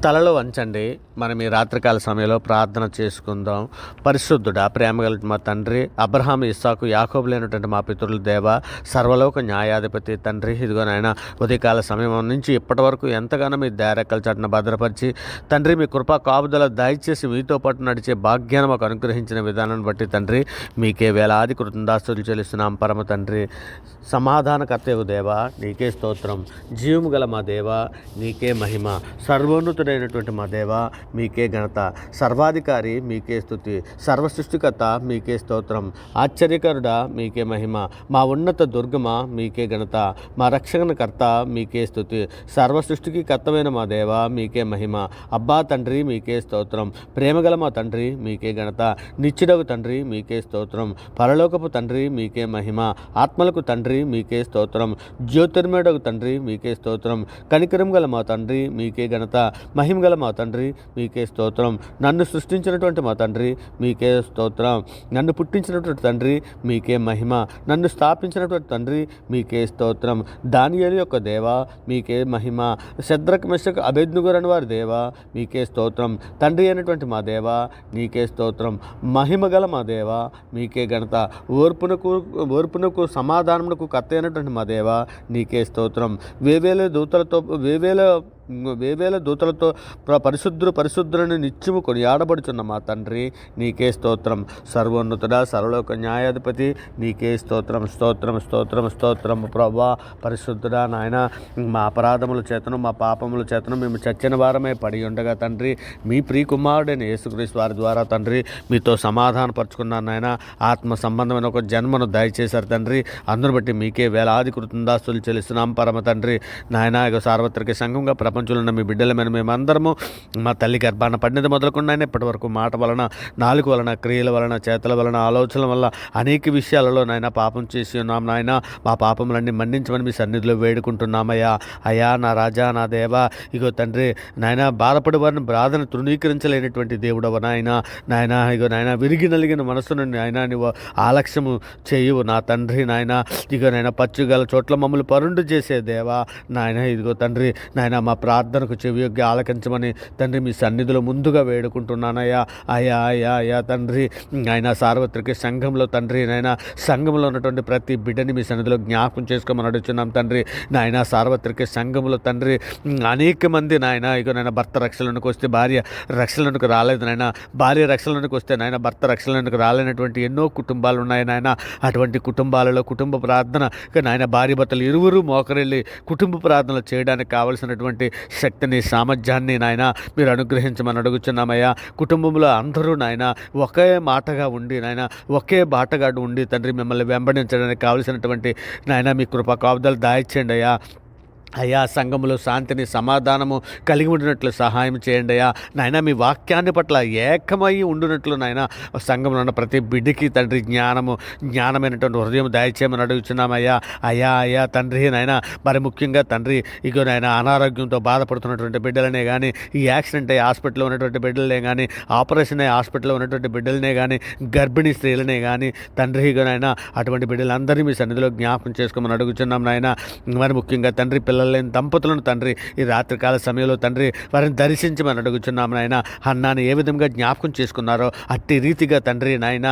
తలలో వంచండి. మనం ఈ రాత్రికాల సమయంలో ప్రార్థన చేసుకుందాం. పరిశుద్ధుడా, ప్రేమగల మా తండ్రి, అబ్రహాం, ఇస్సాకు, యాకోబు లేనటువంటి మా పితరుల దేవ, సర్వలోక న్యాయాధిపతి తండ్రి, ఇదిగో నాయన ఉదయకాల సమయం నుంచి ఇప్పటి వరకు ఎంతగానో మీ దయారెక్కల చాటున భద్రపరిచి తండ్రి, మీ కృపా కాపుదల దయచేసి మీతో పాటు నడిచే భాగ్యాన్ని మాకు అనుగ్రహించిన విధానాన్ని బట్టి తండ్రి, మీకే వేలాది కృతజ్ఞతాస్తుతులు చెల్లిస్తున్నాం. పరమ తండ్రి, సమాధానకర్తయగు దేవా, నీకే స్తోత్రం. జీవము గల మా దేవా, నీకే మహిమ. సర్వోన్నతుడైనటువంటి మా దేవా, మీకే ఘనత. సర్వాధికారి మీకే స్తుతి. సర్వసృష్టికర్త మీకే స్తోత్రం. ఆశ్చర్యకరుడా మీకే మహిమ. మా ఉన్నత దుర్గమ మీకే ఘనత. మా రక్షణకర్త మీకే స్తుతి. సర్వసృష్టికి కర్తమైన మా దేవా, మీకే మహిమ. అబ్బా తండ్రి, మీకే స్తోత్రం. ప్రేమగల మా తండ్రి, మీకే ఘనత. నిత్యుడగు తండ్రి, మీకే స్తోత్రం. పరలోకపు తండ్రి, మీకే మహిమ. ఆత్మలకు తండ్రి, మీకే స్తోత్రం. జ్యోతిర్మయుడగు తండ్రి, మీకే స్తోత్రం. కనికరం గల మా తండ్రి, మీకే ఘనత. మహిమ గల మా తండ్రి, మీకే స్తోత్రం. నన్ను సృష్టించినటువంటి మా తండ్రి, మీకే స్తోత్రం. నన్ను పుట్టించినటువంటి తండ్రి, మీకే మహిమ. నన్ను స్థాపించినటువంటి తండ్రి, మీకే స్తోత్రం. దానియేలు యొక్క దేవా, మీకే మహిమ. శద్రక్, మెషక్, అబేద్నెగోరని వారి దేవా, మీకే స్తోత్రం. తండ్రి అయినటువంటి మా దేవా, నీకే స్తోత్రం. మహిమ గల మా దేవా, మీకే ఘనత. ఓర్పునకు సమాధానమునకు కర్త అయినటువంటి మా దేవా, నీకే స్తోత్రం. వేవేల దూతలతో పరిశుద్ధులని నిత్యము కొనియాడబడుచున్న మా తండ్రి, నీకే స్తోత్రం. సర్వోన్నతుడా, సర్వలోక న్యాయాధిపతి, నీకే స్తోత్రం. స్తోత్రం స్తోత్రం స్తోత్రం. ప్రభా, పరిశుద్ధుడా, నాయన మా అపరాధముల చేతను మా పాపముల చేతను మేము చచ్చిన వారమే పడి ఉండగా తండ్రి, మీ ప్రియకుమారుడైన యేసుక్రీస్తు వారి ద్వారా తండ్రి మీతో సమాధానపరుచుకున్నాను నాయన. ఆత్మ సంబంధమైన ఒక జన్మను దయచేశారు తండ్రి. అందును బట్టి మీకే వేలాది కృతజ్ఞతాస్తుతులు చెల్లిస్తున్నాం పరమ తండ్రి. నాయన, ఇక సార్వత్రిక సంఘంగా ప్రపంచంలో ఉన్న మీ బిడ్డలమైన మేమందరము మా తల్లి గర్భాన పడినది మొదలుకుండా ఇప్పటి వరకు మాట వలన, నాలుగు వలన, క్రియల వలన, చేతల వలన, ఆలోచనల వల్ల అనేక విషయాలలో నాయన పాపం చేసి ఉన్నాం నాయన. మా పాపములన్నీ మన్నించమని మీ సన్నిధిలో వేడుకుంటున్నామయ్యా. అయ్యా నా రాజా, నా దేవా, ఇగో తండ్రి నాయన, బాధపడి వారిని బాధను తృణీకరించలేనటువంటి దేవుడవ నాయన. నాయన, ఇగో నాయన, విరిగి నలిగిన మనసును నాయన నువ్వు ఆలక్ష్యము చేయవు నా తండ్రి. నాయన, ఇగో నాయన, పచ్చుగల చోట్ల మమ్మల్ని పరుండు చేసే దేవా నాయన. ఇదిగో తండ్రి నాయన, మా ప్రార్థనకు చెవియొగ్గి ఆలకించమని తండ్రి మీ సన్నిధిలో ముందుగా వేడుకుంటున్నానయ్యా. అయ్యా అయ్యా అయ్యా తండ్రి, ఆయన సార్వత్రిక సంఘంలో తండ్రి నాయన, సంఘంలో ఉన్నటువంటి ప్రతి బిడ్డని మీ సన్నిధిలో జ్ఞాపకం చేసుకోమని అడుగుతున్నాం తండ్రి. నాయన, సార్వత్రిక సంఘంలో తండ్రి అనేక మంది నాయన, ఇక నాయన భర్త రక్షణలోనికి వస్తే భార్య రక్షణలోనికి రాలేదు నాయన. భార్య రక్షణలోనికి వస్తే నాయన భర్త రక్షణలోనికి రాలేనటువంటి ఎన్నో కుటుంబాలు ఉన్నాయి నాయన. అటువంటి కుటుంబాలలో కుటుంబ ప్రార్థన నాయన, భార్య భర్తలు ఇరువురు మోకరెళ్ళి కుటుంబ ప్రార్థనలు చేయడానికి కావలసినటువంటి శక్తిని, సామర్థ్యాన్ని నాయన మీరు అనుగ్రహించమని అడుగుచున్నామయ్యా. కుటుంబంలో అందరూ నాయన ఒకే మాటగా ఉండి నాయన, ఒకే బాటగాడు ఉండి తండ్రి మిమ్మల్ని వెంబడించడానికి కావలసినటువంటి నాయన మీ కృపా కాపుదలు దాయిచ్చేయండి అయ్యా. అయ్యా, సంఘములో శాంతిని, సమాధానము కలిగి ఉండినట్లు సహాయం చేయండి అయ్యా. నాయన, మీ వాక్యాన్ని పట్ల ఏకమై ఉండినట్లు నాయన సంఘంలో ఉన్న ప్రతి బిడ్డకి తండ్రి జ్ఞానమైనటువంటి హృదయం దయచేయమని అడుగుతున్నామయ్యా. అయ్యా అయ్యా తండ్రి నాయన, మరి ముఖ్యంగా తండ్రి ఇగో నాయన, అనారోగ్యంతో బాధపడుతున్నటువంటి బిడ్డలనే కానీ, ఈ యాక్సిడెంట్ అయ్యి హాస్పిటల్లో ఉన్నటువంటి బిడ్డలనే కానీ, ఆపరేషన్ అయ్యి హాస్పిటల్లో ఉన్నటువంటి బిడ్డలనే కానీ, గర్భిణీ స్త్రీలనే కానీ తండ్రి ఇగో నాయన, అటువంటి బిడ్డలందరినీ మీ సన్నిధిలో జ్ఞాపకం చేసుకోమని అడుగుతున్నాం నాయన. మరి ముఖ్యంగా తండ్రి పిల్లలు లేని దంపతులను తండ్రి ఈ రాత్రికాల సమయంలో తండ్రి వారిని దర్శించమని అడుగుచున్నాం నాయన. హన్నాని ఏ విధంగా జ్ఞాపకం చేసుకున్నారో అట్టి రీతిగా తండ్రి నాయన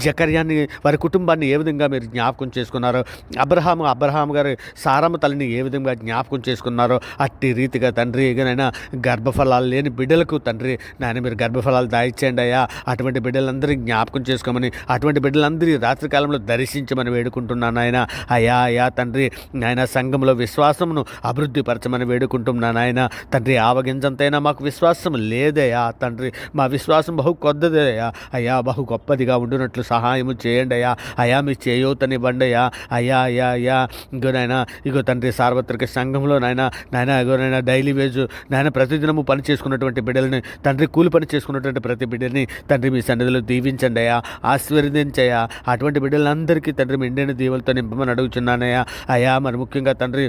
జకర్యాన్ని, వారి కుటుంబాన్ని ఏ విధంగా మీరు జ్ఞాపకం చేసుకున్నారో, అబ్రహాం గారి సారమ్మ తల్లిని ఏ విధంగా జ్ఞాపకం చేసుకున్నారో అట్టి రీతిగా తండ్రి ఇకనైనా గర్భఫలాలు లేని బిడ్డలకు తండ్రి నాయన మీరు గర్భఫలాలు దాయిచ్చేయండి అయ్యా. అటువంటి బిడ్డలందరినీ జ్ఞాపకం చేసుకోమని, అటువంటి బిడ్డలందరి రాత్రికాలంలో దర్శించమని వేడుకుంటున్నాను ఆయన. అయ్యా అయ్యా తండ్రి నాయన, సంఘంలో విశ్వాసమును అభివృద్ధి పరచమని వేడుకుంటున్నాను ఆయన. తండ్రి, ఆవగింజంతైనా మాకు విశ్వాసం లేదయ్యా తండ్రి. మా విశ్వాసం బహు కొద్దదయ్యా. అయ్యా, బహు గొప్పదిగా ఉండునట్లు సహాయము చేయండి అయ్యా. అయ్యా, మీ చేయూతనివ్వండి అయ్యా. అయ్యా అయ్యా అయ్యా ఇగో తండ్రి, సార్వత్రిక సంఘంలో నాయన డైలీ వేజ్ నాయన ప్రతిదినము పని చేసుకున్నటువంటి బిడ్డలని తండ్రి, కూలి పని చేసుకున్నటువంటి ప్రతి బిడ్డని తండ్రి మీ సన్నిధిలో దీవించండి అయ్యా, ఆశీర్వదించయ్యా. అటువంటి బిడ్డలందరికీ తండ్రి మెండైన దీవులతో నింపమని అడుగుచున్నానయ్యా. అయ్యా, మరి ముఖ్యంగా తండ్రి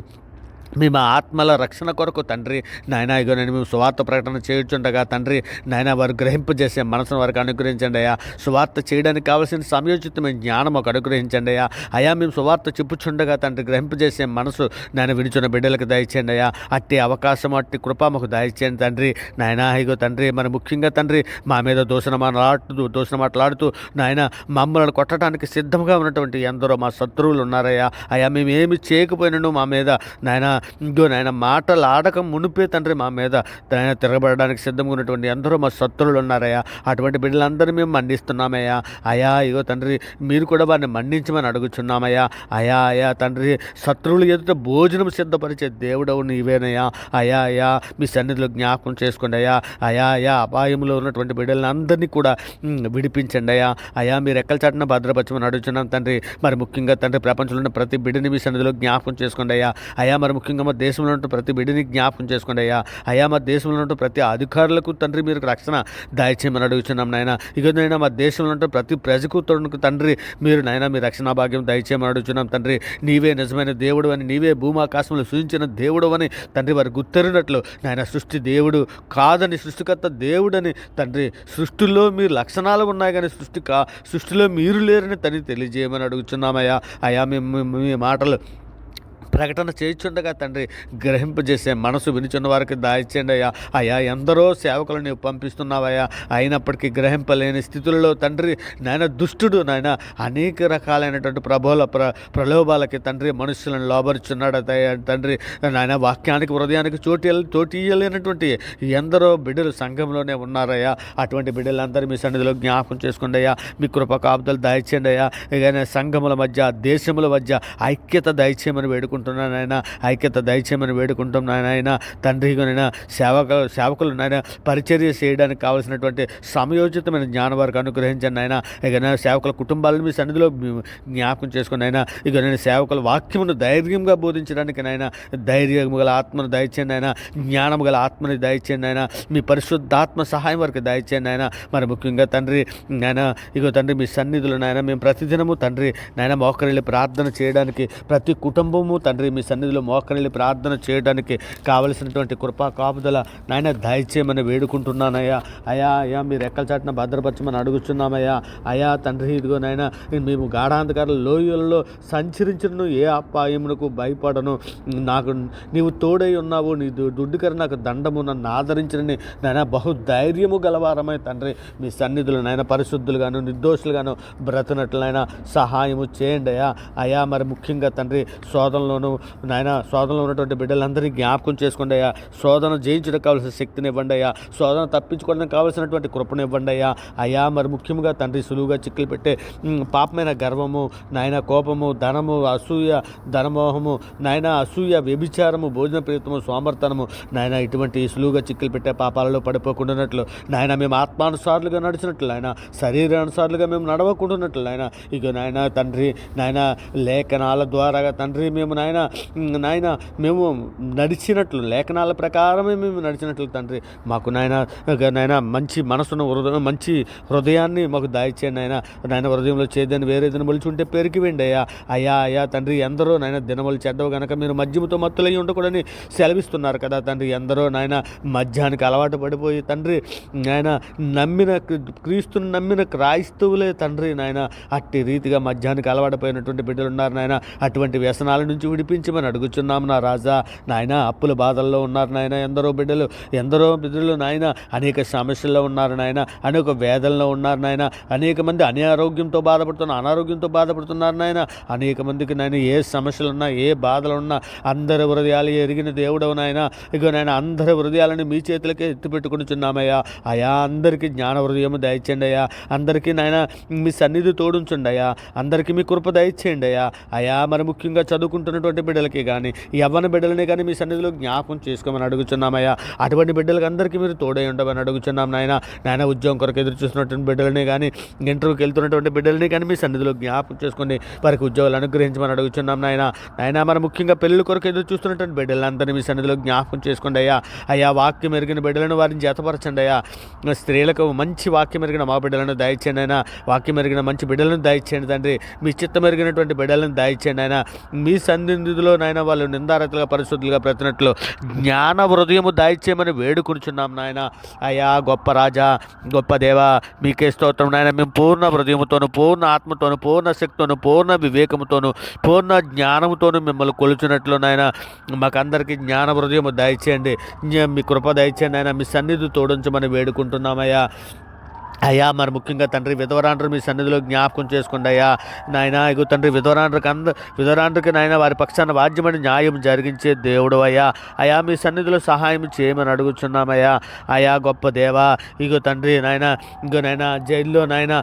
మా ఆత్మల రక్షణ కొరకు తండ్రి నాయన ఇగో నేను మేము సువార్త ప్రకటన చేయుచుండగా తండ్రి నాయన వారు గ్రహింపజేసే మనసును వారికి అనుగ్రహించండి అయ్యా. సువార్త చేయడానికి కావాల్సిన సమయోచితమైన జ్ఞానం ఒక అనుగ్రహించండి అయ్యా. అయా మేము సువార్త చెప్పుచుండగా తండ్రి గ్రహింపజేసే మనసు నాయన వినిచున్న బిడ్డలకు దయచేయండి అయ్యా. అట్టి అవకాశం అట్టి కృప మాకు దయచేయండి తండ్రి నాయన. ఇగో తండ్రి మరి ముఖ్యంగా తండ్రి మా మీద దూషణ మాట్లాడుతూ నాయన మమ్మల్ని కొట్టడానికి సిద్ధంగా ఉన్నటువంటి ఎందరో మా శత్రువులు ఉన్నారయ్యా. అయ్యా మేము ఏమి చేయకపోయినను మా మీద నాయన ఇంకో నాయన మాటలు ఆడకం మునిపే తండ్రి మా మీద నాయన తిరగబడడానికి సిద్ధంగా ఉన్నటువంటి ఎందరో మా శత్రువులు ఉన్నారయ్యా. అటువంటి బిడ్డలందరూ మేము మన్నిస్తున్నామయ్యా. అయా ఇగో తండ్రి మీరు కూడా వారిని మన్నించమని అడుగుచున్నామయ్యా. అయా తండ్రి శత్రువులు ఎదుట భోజనం సిద్ధపరిచే దేవుడవు నీవేనయ్యా. అయా మీ సన్నిధిలో జ్ఞాపకం చేసుకోండి అయ్యా. అయా అపాయంలో ఉన్నటువంటి బిడ్డలందరినీ కూడా విడిపించండి అయ్యా. అయా మీరు ఎక్కల చాటున భద్రపరచమని అడుగుతున్నాం తండ్రి. మరి ముఖ్యంగా తండ్రి ప్రపంచంలో ఉన్న ప్రతి బిడ్డని మీ సన్నిధిలో జ్ఞాపకం చేసుకోండి అయ్యా. అయా మరి ముఖ్యంగా మా దేశంలో ఉంటూ ప్రతి బిడ్డని జ్ఞాపకం చేసుకోండి అయ్యా. మా దేశంలో ఉంటూ ప్రతి అధికారులకు తండ్రి మీరు రక్షణ దయచేయమని అడుగుతున్నాం నాయన. ఇక మా దేశంలో ఉంటూ ప్రతి ప్రజకు తండ్రి మీరు నాయన మీ రక్షణ భాగ్యం దయచేయమని అడుగుతున్నాం తండ్రి. నీవే నిజమైన దేవుడు అని, నీవే భూమాకాశంలో సృజించిన దేవుడు అని తండ్రి వారు గుర్తెరిగినట్లు నాయన సృష్టి దేవుడు కాదని, సృష్టికర్త దేవుడని తండ్రి, సృష్టిలో మీరు లక్షణాలు ఉన్నాయి కానీ సృష్టిలో మీరు లేరని తండ్రి తెలియజేయమని అడుగుతున్నామయ్యా. అయ్యా మేము మీ మాటలు ప్రకటన చేయించుండగా తండ్రి గ్రహింపజేసే మనసు వినిచున్న వారికి దాయిచేయండి అయ్యా. ఎందరో సేవకులను నీవు పంపిస్తున్నావయ్యా. అయినప్పటికీ గ్రహింపలేని స్థితులలో తండ్రి నాయన దుష్టుడు నాయన అనేక రకాలైనటువంటి ప్రలోభాలకి తండ్రి మనుషులను లోబరుచున్నాడు తండ్రి. నాయన వాక్యానికి హృదయానికి చోటు ఇయ్యలేనటువంటి ఎందరో బిడ్డలు సంఘంలోనే ఉన్నారయ్యా. అటువంటి బిడ్డలందరూ మీ సన్నిధిలో జ్ఞాపకం చేసుకోండి అయ్యా. మీ కృప కాపుదలు దయచేయండి అయ్యా. ఇక సంఘముల మధ్య దేశముల మధ్య ఐక్యత దయచేయమని వేడుకుంటున్నాను నాయన. ఐక్యత దయచేయమని వేడుకుంటాం నాయన. తండ్రినైనా సేవకులు నాయన పరిచర్య చేయడానికి కావాల్సినటువంటి సమయోచితమైన జ్ఞానం వారికి అనుగ్రహించండి నాయన. ఇక నేను సేవకుల కుటుంబాలను మీ సన్నిధిలో జ్ఞాపకం చేసుకుని నాయన. ఇక నేను సేవకుల వాక్యమును ధైర్యంగా బోధించడానికి నాయన ధైర్యం గల ఆత్మను దయచేయండి నాయన. జ్ఞానం గల ఆత్మని దయచేయండి నాయన. మీ పరిశుద్ధాత్మ సహాయం వారికి దయచేయండి నాయన. మరి ముఖ్యంగా తండ్రి నాయన ఇగో తండ్రి మీ సన్నిధులు నాయన మేము ప్రతిదినము తండ్రి నాయన మోకరిల్లి ప్రార్థన చేయడానికి, ప్రతి కుటుంబము తండ్రి మీ సన్నిధిలో మోకరిల్లి ప్రార్థన చేయడానికి కావలసినటువంటి కృపా కాపుదల నాయన దయచేయమని వేడుకుంటున్నానయ్యా. అయా మీరు ఎక్కల చాటున భద్రపరచమని అడుగుతున్నామయ్యా. అయా తండ్రి ఇదిగో నాయన మేము గాఢాంధకార లోయల్లో సంచరించను, ఏ అపాయమునకు భయపడను. నాకు నీవు తోడై ఉన్నావు, నీ దుడ్డుకర నాకు దండము, నన్ను ఆదరించని నాయన బహుధైర్యము గలవారమై తండ్రి మీ సన్నిధులు నాయన పరిశుద్ధులుగాను నిర్దోషులుగాను బ్రతునట్లయినా సహాయము చేయండి అయా. మరి ముఖ్యంగా తండ్రి శోధనలోను నాయన శోధనలో ఉన్నటువంటి బిడ్డలందరినీ జ్ఞాపకం చేసుకోండి అయ్యా. శోధన జయించడానికి కావాల్సిన శక్తిని ఇవ్వండి అయ్యా. శోధన తప్పించుకోవడానికి కావాల్సినటువంటి కృపను ఇవ్వండి అయ్యా. మరి ముఖ్యంగా తండ్రి సులువుగా చిక్కులు పెట్టే పాపమైన గర్వము నాయన, కోపము, ధనము, అసూయ, ధనమోహము నాయన, అసూయ, వ్యభిచారము, భోజన ప్రీతము, సోమర్తనము నాయన ఇటువంటి సులువుగా చిక్కులు పెట్టే పాపాలలో పడిపోకుండానట్లు నాయన మేము ఆత్మానుసారులుగా నడిచినట్లు నాయన, శరీరానుసారులుగా మేము నడవకుండానట్లు నాయన ఇక నాయన తండ్రి నాయన లేఖనాల ద్వారా తండ్రి మేము నాయన మేము నడిచినట్లు, లేఖనాల ప్రకారమే మేము నడిచినట్లు తండ్రి మాకు నాయన మంచి మనసును, మంచి హృదయాన్ని మాకు దయచేయండి నాయన. హృదయంలో చేదని వేరేదని మొలిచుంటే పెరికి వెండి అయ్యా తండ్రి. ఎందరో నాయన దినములు చెడ్డవు కనుక మీరు మద్యముతో మత్తులై ఉండకూడని సెలవిస్తున్నారు కదా తండ్రి. ఎందరో నాయన మద్యానికి అలవాటు పడిపోయి తండ్రి నాయన క్రీస్తుని నమ్మిన క్రైస్తవులే తండ్రి నాయన అట్టి రీతిగా మద్యానికి అలవాటుపోయినటువంటి బిడ్డలు ఉన్నారు నాయన. అటువంటి వ్యసనాల నుంచి విడిపించమని అడుగుచున్నాము నా రాజా. నాయన అప్పుల బాధల్లో ఉన్నారు నాయన ఎందరో బిడ్డలు నాయన, అనేక సమస్యల్లో ఉన్నారు నాయన, అనేక వేదనలో ఉన్నారు నాయన, అనేక మంది అనారోగ్యంతో బాధపడుతున్నారు నాయన. అనేక మందికి నాయన ఏ సమస్యలున్నా, ఏ బాధలున్నా అందరి హృదయాలు ఎరిగిన దేవుడవు నాయన. ఇక నాయన అందరి హృదయాలను మీ చేతులకే ఎత్తిపెట్టుకునిచున్నామయ్యా. అయా అందరికీ జ్ఞాన హృదయము దయచేయండి అయ్యా. అందరికీ నాయన మీ సన్నిధి తోడుంచండి అయ్యా. అందరికీ మీ కృప దయచేయండి అయా. మరి ముఖ్యంగా చదువుకుంటున్నటువంటి బిడ్డలకి కానీ, యవ్వన బిడ్డలని కానీ మీ సన్నిధిలో జ్ఞాపకం చేసుకోమని అడుగుచున్నామయ్యా. అటువంటి బిడ్డలకు అందరికీ మీరు తోడై ఉండమని అడుగుచున్నాం నాయన. ఉద్యోగం కొరకు ఎదురు చూస్తున్నటువంటి బిడ్డలని కానీ, ఇంటర్వ్యూకి వెళ్తున్నటువంటి బిడ్డలని కానీ మీ సన్నిధిలో జ్ఞాపకం చేసుకుని వారికి ఉద్యోగాలు అనుగ్రహించమని అడుగుచున్నాం నాయన. మరి ముఖ్యంగా పెళ్లి కొరకు ఎదురు చూస్తున్నటువంటి బిడ్డలందరినీ మీ సన్నిధిలో జ్ఞాపకం చేసుకోండి అయ్యా. వాక్యం ఎరిగిన బిడ్డలను వారిని జతపరచండి అయ్యా. స్త్రీలకు మంచి వాక్యం ఎరిగిన మా బిడ్డలను దయచేయండి అయినా. వాక్యం ఎరిగిన మంచి బిడ్డలను దయచేయండి తండ్రి. మీ చిత్తం ఎరిగినటువంటి బిడ్డలను దయచేయండి అయినా. మీ దుర్నిందిలో నాయన వాళ్ళు నిందారతులుగా పరిశుద్ధులుగా ప్రతినట్లు జ్ఞాన హృదయము దాయిచ్చేయమని వేడుకొనుచున్నాం నాయన. అయ్యా గొప్ప రాజా, గొప్ప దేవా, మీకే స్తోత్రం నాయన. మేము పూర్ణ హృదయముతోను, పూర్ణ ఆత్మతోను, పూర్ణ శక్తితోను, పూర్ణ వివేకముతోను, పూర్ణ జ్ఞానముతోను మిమ్మల్ని కొలుచున్నట్లు నాయన మాకందరికీ జ్ఞాన హృదయము దయచేయండి. మీ కృప దయచేయండి నాయన. మీ సన్నిధి తోడించమని వేడుకుంటున్నామయ్యా. అయ్యా మరి ముఖ్యంగా తండ్రి విధవరాండ్రు మీ సన్నిధిలో జ్ఞాపకం చేసుకోండి అయ్యా నాయన. ఇగో తండ్రి విధవరాండ్రికి నాయన వారి పక్షాన వాద్యమని న్యాయం జరిగించే దేవుడు అయ్యా. అయా మీ సన్నిధిలో సహాయం చేయమని అడుగుచున్నామయ్యా. అయా గొప్ప దేవా, ఇగో తండ్రి నాయన, ఇగో నాయన జైల్లో నాయన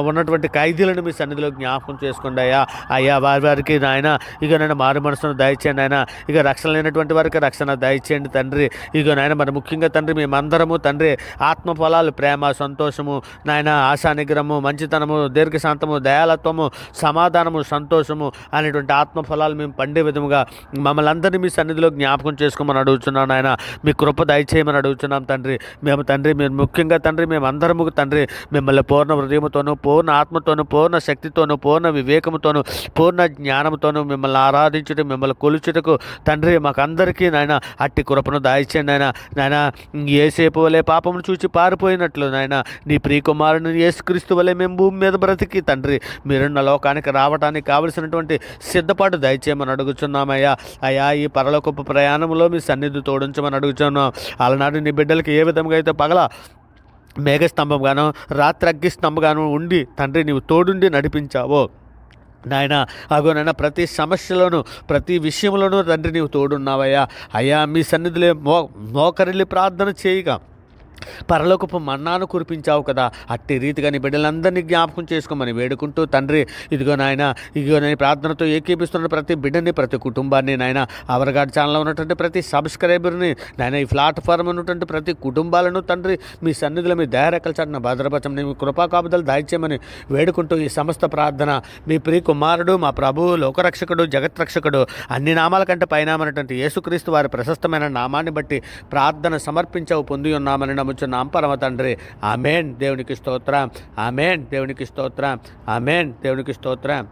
ఉన్నటువంటి ఖైదీలను మీ సన్నిధిలో జ్ఞాపకం చేసుకోండి అయ్యా. అయ్యా వారికి నాయన ఇక నాయన మారు మనసును దయచేయండి నాయన. ఇక రక్షణ లేనటువంటి వారికి రక్షణ దయచేయండి తండ్రి. ఇగో నాయన మరి ముఖ్యంగా తండ్రి మేమందరము తండ్రి ఆత్మ ఫలాలు, ప్రేమ, సంతోషము నాయన, ఆశా నిగ్రహము, మంచితనము, దీర్ఘశాంతము, దయాలత్వము, సమాధానము, సంతోషము అనేటువంటి ఆత్మఫలాలు మేము పండే విధముగా మమ్మల్ని అందరినీ మీ సన్నిధిలో జ్ఞాపకం చేసుకోమని అడుగుతున్నాం నాయన. మీ కృప దయచేయమని అడుగుతున్నాం తండ్రి. మేము తండ్రి మీరు ముఖ్యంగా తండ్రి మేమందరము తండ్రి మిమ్మల్ని పూర్ణ హృదయముతోనూ, పూర్ణ ఆత్మతోనూ, పూర్ణ శక్తితోనూ, పూర్ణ వివేకముతోనూ, పూర్ణ జ్ఞానముతోనూ మిమ్మల్ని ఆరాధించుట, మిమ్మల్ని కొలుచుటకు తండ్రి మాకందరికీ నాయన అట్టి కృపను దాయిచేయండి నాయన. నాయన ఏసేపు వలె పాపమును చూచి పారిపోయినట్లు నాయన నీ ప్రియకుమారుని యేసుక్రీస్తు వలె మేము భూమి మీద బ్రతికి తండ్రి మీరున్న లోకానికి రావడానికి కావలసినటువంటి సిద్ధపాటు దయచేయమని అడుగుచున్నామయ్యా. అయ్యా ఈ పరలోకపు ప్రయాణంలో మీ సన్నిధి తోడించమని అడుగుచున్నాం. అలనాడు నీ బిడ్డలకి ఏ విధంగా అయితే పగల మేఘస్తంభంగాను, రాత్రి అగ్గిస్తంభంగాను ఉండి తండ్రి నీవు తోడుండి నడిపించావో నాయన, అగో నాయన ప్రతి సమస్యలోనూ, ప్రతి విషయంలోనూ తండ్రి నీవు తోడున్నావయ్యా. అయ్యా మీ సన్నిధిలో మోకరిల్లి ప్రార్థన చేయగా పరలోకపు మన్నాను కురిపించావు కదా, అట్టి రీతిగా నీ బిడ్డలందరినీ జ్ఞాపకం చేసుకోమని వేడుకుంటూ తండ్రి ఇదిగో నాయన, ఇదిగో నేను ప్రార్థనతో ఏకీపిస్తున్న ప్రతి బిడ్డని, ప్రతి కుటుంబాన్ని నాయన, అవర్గాడ్ ఛానల్లో ఉన్నటువంటి ప్రతి సబ్స్క్రైబర్ని నాయన, ఈ ప్లాట్ఫామ్ ఉన్నటువంటి ప్రతి కుటుంబాలను తండ్రి మీ సన్నిధిలో మీ దయారెక్కల చాటున భద్రపరచం, మీ కృపాకాపుదలు దాయిచేయమని వేడుకుంటూ ఈ సమస్త ప్రార్థన మీ ప్రియ కుమారుడు, మా ప్రభువు, లోకరక్షకుడు, జగత్రక్షకుడు, అన్ని నామాల కంటే పైనామన్నటువంటి యేసుక్రీస్తు వారి ప్రశస్తమైన నామాన్ని బట్టి ప్రార్థన సమర్పించవు పొంది ఉన్నామని నమ్ముచున్నాం పరమ తండ్రి. ఆమేన్. దేవునికి స్తోత్రం. ఆమేన్. దేవునికి స్తోత్రం. ఆమేన్. దేవునికి స్తోత్రం.